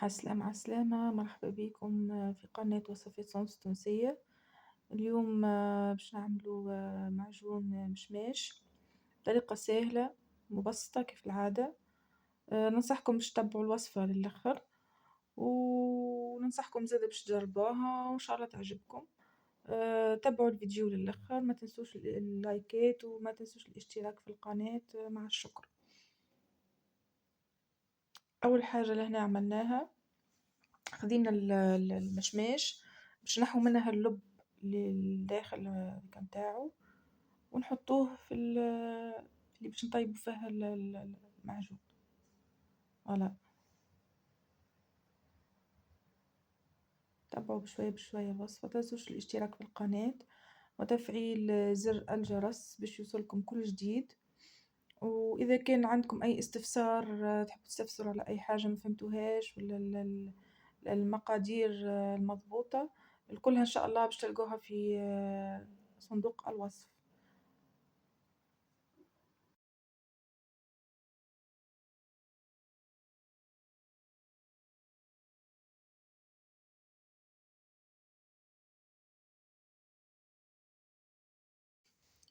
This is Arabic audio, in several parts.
عالسلامة عالسلامة، مرحبا بكم في قناة وصفات صوص تونسية. اليوم باش نعملو معجون مشماش بطريقة سهلة مبسطة كيف العادة. ننصحكم باش تتبعوا الوصفة للآخر، وننصحكم زادا باش تجربوها وإن شاء الله تعجبكم. تبعوا الفيديو للآخر، ما تنسوش اللايكات وما تنسوش الاشتراك في القناة مع الشكر. أول حاجة لهنا عملناها، خدينا المشماش باش نحو منها اللب للداخل هذاك متاعو، ونحطوه في اللي باش نطيبو فيها المعجون. فوالا، تبعوا بشوية بشوية الوصفة، متنسوش الاشتراك في القناة وتفعيل زر الجرس باش يوصلكم كل جديد. وإذا كان عندكم أي استفسار، تحبوا تستفسروا على أي حاجة مفهمتوهاش ولا المقادير المضبوطة الكلها إن شاء الله باش تلقوها في صندوق الوصف.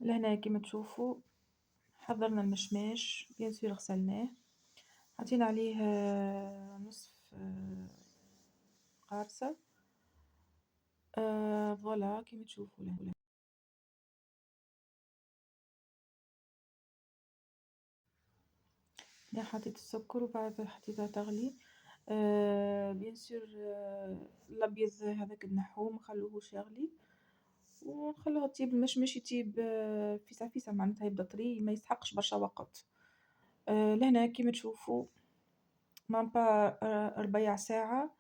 لهنا كيما تشوفوا حضرنا المشماش، بيان سور غسلناه، حطينا عليه نصف قارصة. فوالا كيما تشوفوا لهنا حطيت السكر وبعد حطيتها تغلي. بيان سور الأبيض هذاك نحوه مخلوهوش يغلي، ونخلوه يطيب المشمش يطيب فيسع فيسع، معناتها يبدا طري، ما يسحقش برشا وقت. لهنا كيما تشوفوا مام با ربيع ساعة،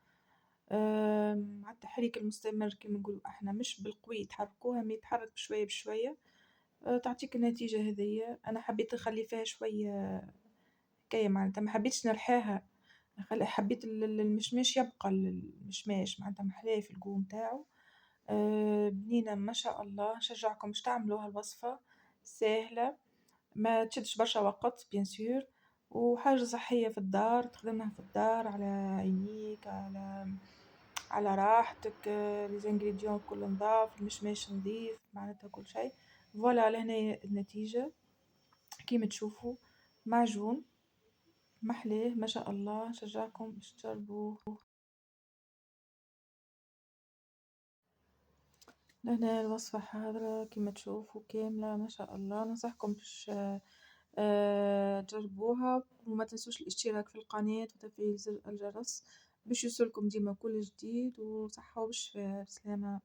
مع التحريك المستمر كيما نقولوا احنا، مش بالقوي تحركوها، ما يتحرك بشوية بشوية. تعطيك النتيجة هذية. أنا حبيت نخلي فيها شوية هكايا، معناتها ما حبيتش نرحاها، حبيت المشماش يبقى المشماش، معناتها محلاه في القوم تاعو. بنينة ما شاء الله. نشجعكم باش تعملوا هالوصفة ساهلة، ما تشدش برشا وقت بيان سور، وحاجة صحية في الدار، تخدمها في الدار على عينيك، على راحتك. الانغريديون كل نضاف، المشماش نظيف، معناتها كل شيء. فوالا لهنا النتيجة كيما تشوفوا، معجون محلاه ما شاء الله. نشجعكم باش تجربوه. لهنا الوصفة حاضرة كيما تشوفوا كاملة ما شاء الله. ننصحكم باش تجربوها، وما تنسوش الاشتراك في القناة وتفعيل زر الجرس باش يوصلكم ديما كل جديد. وصحة وبالشفاء، بسلامة.